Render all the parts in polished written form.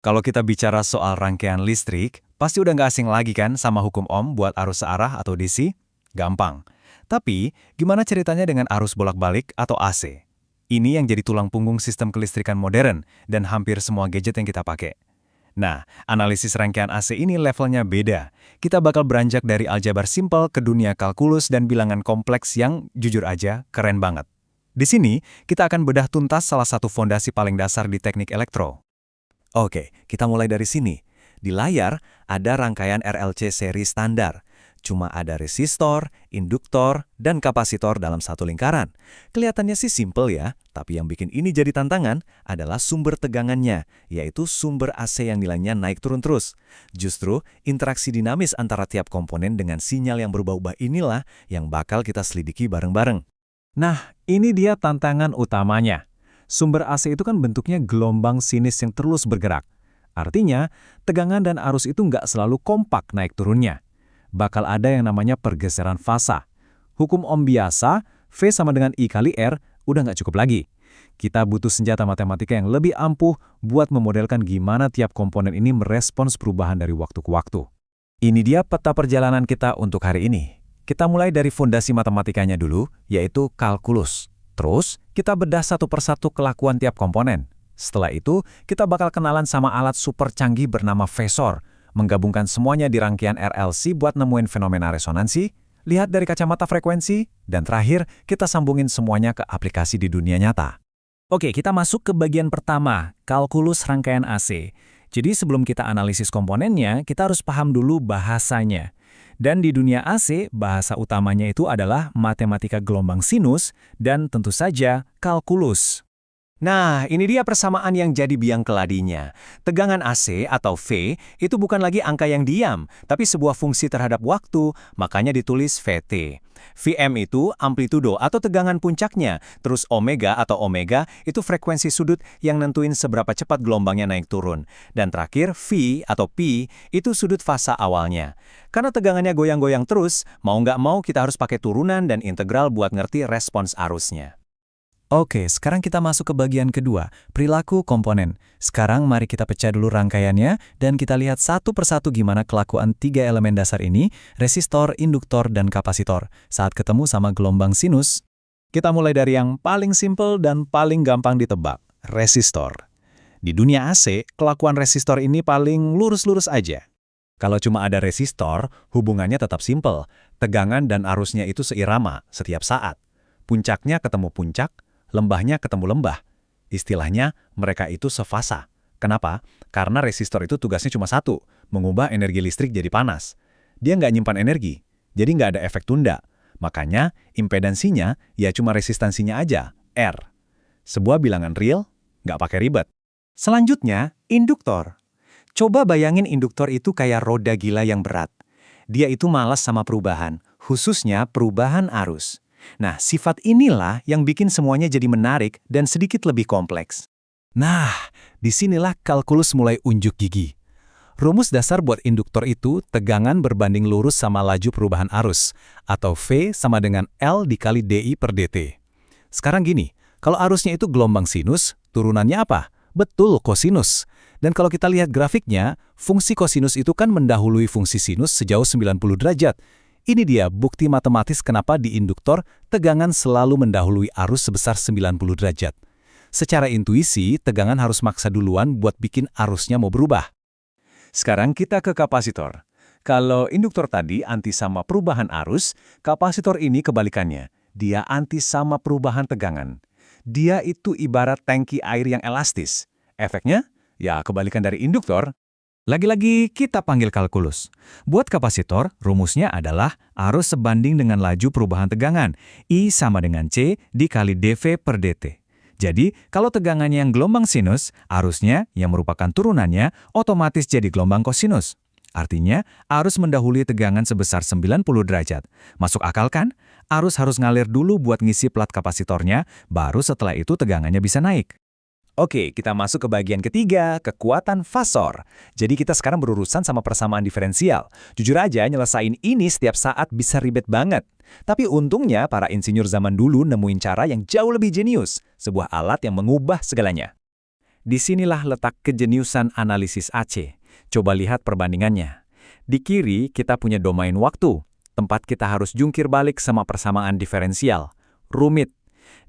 Kalau kita bicara soal rangkaian listrik, pasti udah nggak asing lagi kan sama hukum Ohm buat arus searah atau DC? Gampang. Tapi, gimana ceritanya dengan arus bolak-balik atau AC? Ini yang jadi tulang punggung sistem kelistrikan modern dan hampir semua gadget yang kita pakai. Nah, analisis rangkaian AC ini levelnya beda. Kita bakal beranjak dari aljabar simpel ke dunia kalkulus dan bilangan kompleks yang, jujur aja, keren banget. Di sini, kita akan bedah tuntas salah satu fondasi paling dasar di teknik elektro. Oke, kita mulai dari sini. Di layar ada rangkaian RLC seri standar. Cuma ada resistor, induktor, dan kapasitor dalam satu lingkaran. Kelihatannya sih simple ya, tapi yang bikin ini jadi tantangan adalah sumber tegangannya, yaitu sumber AC yang nilainya naik turun terus. Justru, interaksi dinamis antara tiap komponen dengan sinyal yang berubah-ubah inilah yang bakal kita selidiki bareng-bareng. Nah, ini dia tantangan utamanya. Sumber AC itu kan bentuknya gelombang sinis yang terus bergerak. Artinya, tegangan dan arus itu nggak selalu kompak naik turunnya. Bakal ada yang namanya pergeseran fasa. Hukum Ohm biasa, V sama dengan I kali R, udah nggak cukup lagi. Kita butuh senjata matematika yang lebih ampuh buat memodelkan gimana tiap komponen ini merespons perubahan dari waktu ke waktu. Ini dia peta perjalanan kita untuk hari ini. Kita mulai dari fondasi matematikanya dulu, yaitu kalkulus. Terus, kita bedah satu persatu kelakuan tiap komponen. Setelah itu, kita bakal kenalan sama alat super canggih bernama phasor, menggabungkan semuanya di rangkaian RLC buat nemuin fenomena resonansi, lihat dari kacamata frekuensi, dan terakhir, kita sambungin semuanya ke aplikasi di dunia nyata. Oke, kita masuk ke bagian pertama, kalkulus rangkaian AC. Jadi sebelum kita analisis komponennya, kita harus paham dulu bahasanya. Dan di dunia AC, bahasa utamanya itu adalah matematika gelombang sinus dan tentu saja kalkulus. Nah, ini dia persamaan yang jadi biang keladinya. Tegangan AC atau V itu bukan lagi angka yang diam, tapi sebuah fungsi terhadap waktu, makanya ditulis VT. Vm itu amplitudo atau tegangan puncaknya, terus omega atau omega itu frekuensi sudut yang nentuin seberapa cepat gelombangnya naik turun. Dan terakhir V atau P itu sudut fasa awalnya. Karena tegangannya goyang-goyang terus, mau nggak mau kita harus pakai turunan dan integral buat ngerti respons arusnya. Oke, sekarang kita masuk ke bagian kedua, perilaku komponen. Sekarang mari kita pecah dulu rangkaiannya dan kita lihat satu persatu gimana kelakuan tiga elemen dasar ini, resistor, induktor, dan kapasitor, saat ketemu sama gelombang sinus. Kita mulai dari yang paling simpel dan paling gampang ditebak, resistor. Di dunia AC, kelakuan resistor ini paling lurus-lurus aja. Kalau cuma ada resistor, hubungannya tetap simpel. Tegangan dan arusnya itu seirama setiap saat. Puncaknya ketemu puncak, lembahnya ketemu lembah. Istilahnya, mereka itu sefasa. Kenapa? Karena resistor itu tugasnya cuma satu, mengubah energi listrik jadi panas. Dia nggak nyimpan energi, jadi nggak ada efek tunda. Makanya, impedansinya ya cuma resistansinya aja, R. Sebuah bilangan real, nggak pakai ribet. Selanjutnya, induktor. Coba bayangin induktor itu kayak roda gila yang berat. Dia itu malas sama perubahan, khususnya perubahan arus. Nah, sifat inilah yang bikin semuanya jadi menarik dan sedikit lebih kompleks. Nah, disinilah kalkulus mulai unjuk gigi. Rumus dasar buat induktor itu tegangan berbanding lurus sama laju perubahan arus, atau V sama dengan L dikali DI per DT. Sekarang gini, kalau arusnya itu gelombang sinus, turunannya apa? Betul, kosinus. Dan kalau kita lihat grafiknya, fungsi kosinus itu kan mendahului fungsi sinus sejauh 90 derajat. Ini dia bukti matematis kenapa di induktor tegangan selalu mendahului arus sebesar 90 derajat. Secara intuisi, tegangan harus maksa duluan buat bikin arusnya mau berubah. Sekarang kita ke kapasitor. Kalau induktor tadi anti sama perubahan arus, kapasitor ini kebalikannya. Dia anti sama perubahan tegangan. Dia itu ibarat tangki air yang elastis. Efeknya? Ya kebalikan dari induktor. Lagi-lagi kita panggil kalkulus. Buat kapasitor, rumusnya adalah arus sebanding dengan laju perubahan tegangan. I sama dengan C dikali dV per dt. Jadi, kalau tegangannya yang gelombang sinus, arusnya yang merupakan turunannya otomatis jadi gelombang kosinus. Artinya, arus mendahului tegangan sebesar 90 derajat. Masuk akal kan? Arus harus ngalir dulu buat ngisi plat kapasitornya, baru setelah itu tegangannya bisa naik. Oke, kita masuk ke bagian ketiga, kekuatan phasor. Jadi kita sekarang berurusan sama persamaan diferensial. Jujur aja, nyelesain ini setiap saat bisa ribet banget. Tapi untungnya para insinyur zaman dulu nemuin cara yang jauh lebih jenius, sebuah alat yang mengubah segalanya. Disinilah letak kejeniusan analisis AC. Coba lihat perbandingannya. Di kiri kita punya domain waktu, tempat kita harus jungkir balik sama persamaan diferensial. Rumit.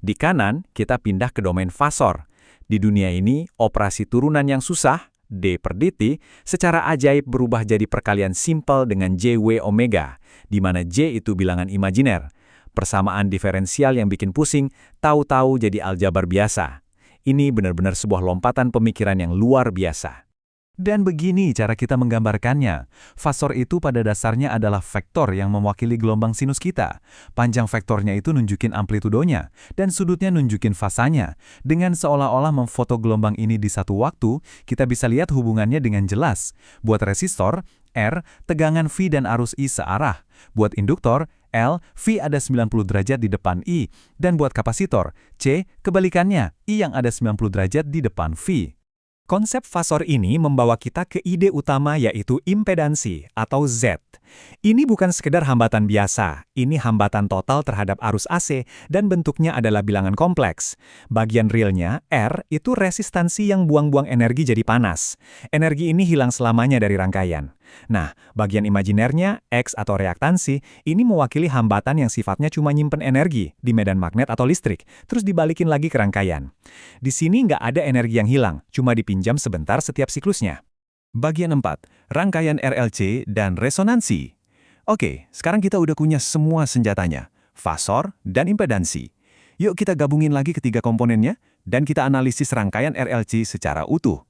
Di kanan kita pindah ke domain fasor. Di dunia ini, operasi turunan yang susah, D per dt, secara ajaib berubah jadi perkalian simpel dengan JW omega, di mana J itu bilangan imajiner. Persamaan diferensial yang bikin pusing, tahu-tahu jadi aljabar biasa. Ini benar-benar sebuah lompatan pemikiran yang luar biasa. Dan begini cara kita menggambarkannya. Fasor itu pada dasarnya adalah vektor yang mewakili gelombang sinus kita. Panjang vektornya itu nunjukin amplitudonya, dan sudutnya nunjukin fasanya. Dengan seolah-olah memfoto gelombang ini di satu waktu, kita bisa lihat hubungannya dengan jelas. Buat resistor, R, tegangan V dan arus I searah. Buat induktor, L, V ada 90 derajat di depan I. Dan buat kapasitor, C, kebalikannya, I yang ada 90 derajat di depan V. Konsep fasor ini membawa kita ke ide utama yaitu impedansi atau Z. Ini bukan sekedar hambatan biasa, ini hambatan total terhadap arus AC dan bentuknya adalah bilangan kompleks. Bagian realnya, R, itu resistansi yang buang-buang energi jadi panas. Energi ini hilang selamanya dari rangkaian. Nah, bagian imajinernya, X atau reaktansi, ini mewakili hambatan yang sifatnya cuma nyimpen energi di medan magnet atau listrik, terus dibalikin lagi ke rangkaian. Di sini nggak ada energi yang hilang, cuma dipinjam sebentar setiap siklusnya. Bagian 4, rangkaian RLC dan resonansi. Oke, sekarang kita udah punya semua senjatanya, fasor dan impedansi. Yuk kita gabungin lagi ketiga komponennya, dan kita analisis rangkaian RLC secara utuh.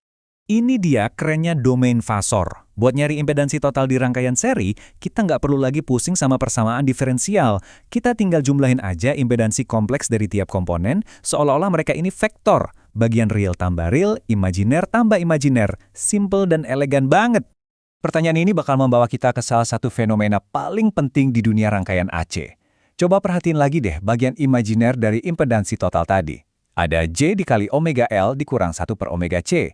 Ini dia kerennya domain fasor. Buat nyari impedansi total di rangkaian seri, kita nggak perlu lagi pusing sama persamaan diferensial. Kita tinggal jumlahin aja impedansi kompleks dari tiap komponen, seolah-olah mereka ini vektor. Bagian real tambah real, imajiner tambah imajiner. Simple dan elegan banget. Pertanyaan ini bakal membawa kita ke salah satu fenomena paling penting di dunia rangkaian AC. Coba perhatiin lagi deh bagian imajiner dari impedansi total tadi. Ada J dikali omega L dikurang 1 per omega C.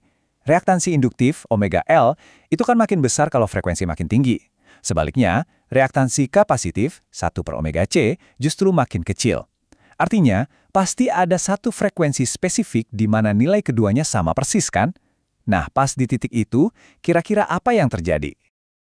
Reaktansi induktif, omega L, itu kan makin besar kalau frekuensi makin tinggi. Sebaliknya, reaktansi kapasitif, 1 per omega C, justru makin kecil. Artinya, pasti ada satu frekuensi spesifik di mana nilai keduanya sama persis kan? Nah, pas di titik itu, kira-kira apa yang terjadi?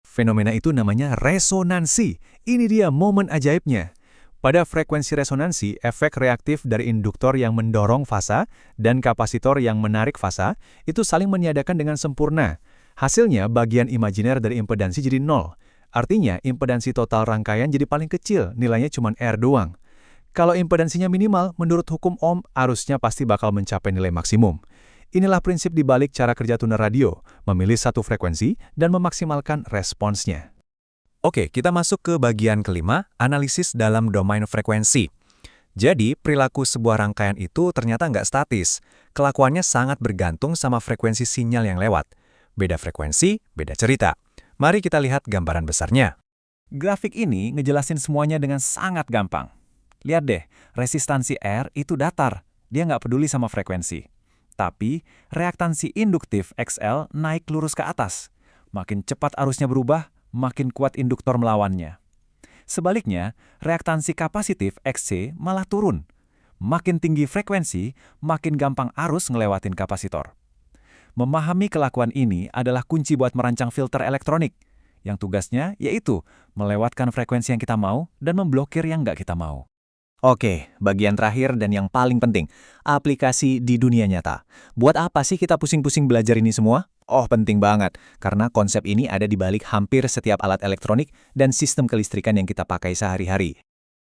Fenomena itu namanya resonansi. Ini dia momen ajaibnya. Pada frekuensi resonansi, efek reaktif dari induktor yang mendorong fasa dan kapasitor yang menarik fasa itu saling meniadakan dengan sempurna. Hasilnya, bagian imajiner dari impedansi jadi 0. Artinya, impedansi total rangkaian jadi paling kecil, nilainya cuma R doang. Kalau impedansinya minimal, menurut hukum Ohm, arusnya pasti bakal mencapai nilai maksimum. Inilah prinsip dibalik cara kerja tuner radio, memilih satu frekuensi dan memaksimalkan responsnya. Oke, kita masuk ke bagian kelima, analisis dalam domain frekuensi. Jadi, perilaku sebuah rangkaian itu ternyata nggak statis. Kelakuannya sangat bergantung sama frekuensi sinyal yang lewat. Beda frekuensi, beda cerita. Mari kita lihat gambaran besarnya. Grafik ini ngejelasin semuanya dengan sangat gampang. Lihat deh, resistansi R itu datar. Dia nggak peduli sama frekuensi. Tapi, reaktansi induktif XL naik lurus ke atas. Makin cepat arusnya berubah, makin kuat induktor melawannya. Sebaliknya, reaktansi kapasitif XC malah turun. Makin tinggi frekuensi, makin gampang arus ngelewatin kapasitor. Memahami kelakuan ini adalah kunci buat merancang filter elektronik, yang tugasnya yaitu melewatkan frekuensi yang kita mau dan memblokir yang nggak kita mau. Oke, bagian terakhir dan yang paling penting, aplikasi di dunia nyata. Buat apa sih kita pusing-pusing belajar ini semua? Oh, penting banget, karena konsep ini ada di balik hampir setiap alat elektronik dan sistem kelistrikan yang kita pakai sehari-hari.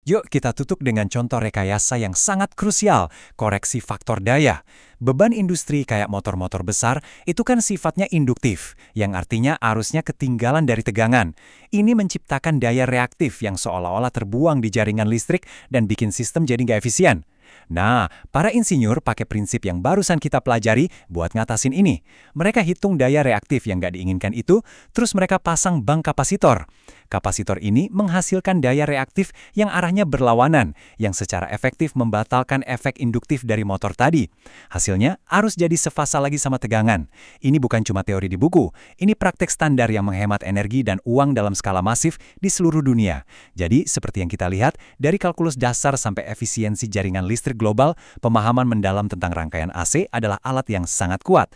Yuk kita tutup dengan contoh rekayasa yang sangat krusial, koreksi faktor daya. Beban industri kayak motor-motor besar itu kan sifatnya induktif, yang artinya arusnya ketinggalan dari tegangan. Ini menciptakan daya reaktif yang seolah-olah terbuang di jaringan listrik dan bikin sistem jadi nggak efisien. Nah, para insinyur pakai prinsip yang barusan kita pelajari buat ngatasin ini. Mereka hitung daya reaktif yang nggak diinginkan itu, terus mereka pasang bank kapasitor. Kapasitor ini menghasilkan daya reaktif yang arahnya berlawanan, yang secara efektif membatalkan efek induktif dari motor tadi. Hasilnya, arus jadi sefasa lagi sama tegangan. Ini bukan cuma teori di buku, ini praktek standar yang menghemat energi dan uang dalam skala masif di seluruh dunia. Jadi, seperti yang kita lihat, dari kalkulus dasar sampai efisiensi jaringan listrik, listrik global, pemahaman mendalam tentang rangkaian AC adalah alat yang sangat kuat.